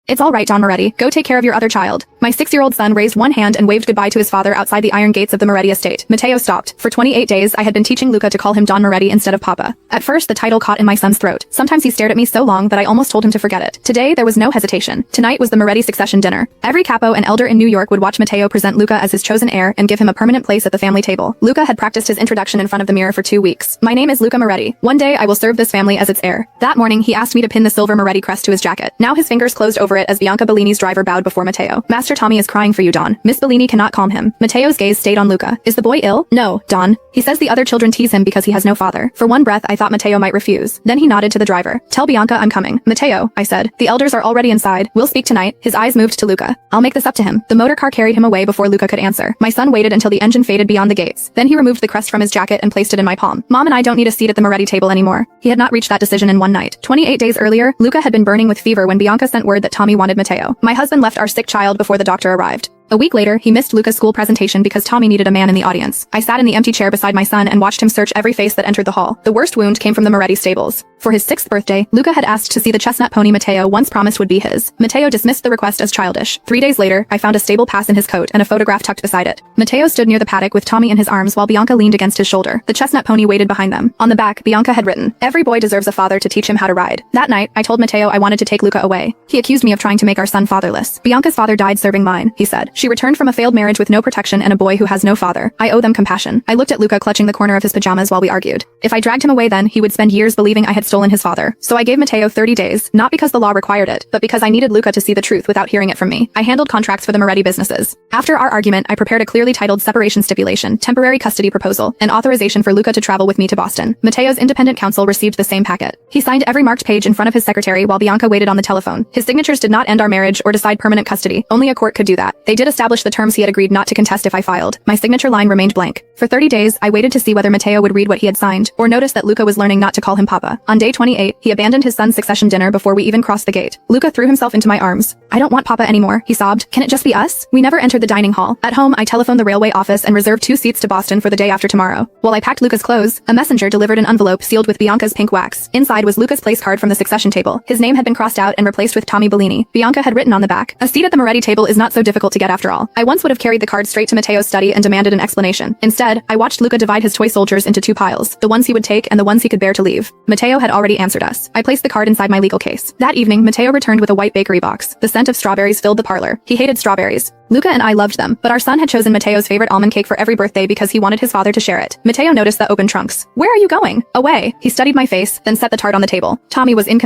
It's all right, Don Moretti. Go take care of your other child. My 6-year-old son raised one hand and waved goodbye to his father outside the iron gates of the Moretti estate. Matteo stopped. For 28 days, I had been teaching Luca to call him Don Moretti instead of Papa. At first, the title caught in my son's throat. Sometimes he stared at me so long that I almost told him to forget it. Today, there was no hesitation. Tonight was the Moretti succession dinner. Every capo and elder in New York would watch Matteo present Luca as his chosen heir and give him a permanent place at the family table. Luca had practiced his introduction in front of the mirror for 2 weeks. My name is Luca Moretti. One day, I will serve this family as its heir. That morning, he asked me to pin the silver Moretti crest to his jacket. Now his fingers closed over it as Bianca Bellini's driver bowed before Matteo. Master Tommy is crying for you, Don. Miss Bellini cannot calm him. Matteo's gaze stayed on Luca. Is the boy ill? No, Don. He says the other children tease him because he has no father. For one breath, I thought Matteo might refuse. Then he nodded to the driver. Tell Bianca I'm coming. Matteo, I said. The elders are already inside. We'll speak tonight. His eyes moved to Luca. I'll make this up to him. The motor car carried him away before Luca could answer. My son waited until the engine faded beyond the gates. Then he removed the crest from his jacket and placed it in my palm. Mom and I don't need a seat at the Moretti table anymore. He had not reached that decision in one night. 28 days earlier, Luca had been burning with fever when Bianca sent word that Tommy wanted Matteo. My husband left our sick child before the doctor arrived. A week later, he missed Luca's school presentation because Tommy needed a man in the audience. I sat in the empty chair beside my son and watched him search every face that entered the hall. The worst wound came from the Moretti stables. For his 6th birthday, Luca had asked to see the chestnut pony Matteo once promised would be his. Matteo dismissed the request as childish. 3 days later, I found a stable pass in his coat and a photograph tucked beside it. Matteo stood near the paddock with Tommy in his arms while Bianca leaned against his shoulder. The chestnut pony waited behind them. On the back, Bianca had written, "Every boy deserves a father to teach him how to ride." That night, I told Matteo I wanted to take Luca away. He accused me of trying to make our son fatherless. Bianca's father died serving mine, he said. She returned from a failed marriage with no protection and a boy who has no father. I owe them compassion. I looked at Luca clutching the corner of his pajamas while we argued. If I dragged him away then, he would spend years believing I had stolen his father. So I gave Matteo 30 days, not because the law required it, but because I needed Luca to see the truth without hearing it from me. I handled contracts for the Moretti businesses. After our argument, I prepared a clearly titled separation stipulation, temporary custody proposal, and authorization for Luca to travel with me to Boston. Matteo's independent counsel received the same packet. He signed every marked page in front of his secretary while Bianca waited on the telephone. His signatures did not end our marriage or decide permanent custody. Only a court could do that. They did establish the terms he had agreed not to contest if I filed. My signature line remained blank. For 30 days, I waited to see whether Matteo would read what he had signed, or notice that Luca was learning not to call him Papa. On day 28, he abandoned his son's succession dinner before we even crossed the gate. Luca threw himself into my arms. "I don't want Papa anymore," he sobbed. "Can it just be us?" We never entered the dining hall. At home, I telephoned the railway office and reserved 2 seats to Boston for the day after tomorrow. While I packed Luca's clothes, a messenger delivered an envelope sealed with Bianca's pink wax. Inside was Luca's place card from the succession table. His name had been crossed out and replaced with Tommy Bellini. Bianca had written on the back, "A seat at the Moretti table is not so difficult to get after all." I once would have carried the card straight to Matteo's study and demanded an explanation. Instead, I watched Luca divide his toy soldiers into 2 piles, the ones he would take and the ones he could bear to leave. Matteo had already answered us. I placed the card inside my legal case. That evening, Matteo returned with a white bakery box. The scent of strawberries filled the parlor. He hated strawberries. Luca and I loved them, but our son had chosen Matteo's favorite almond cake for every birthday because he wanted his father to share it. Matteo noticed the open trunks. "Where are you going?" "Away." He studied my face, then set the tart on the table. Tommy was inconsolable.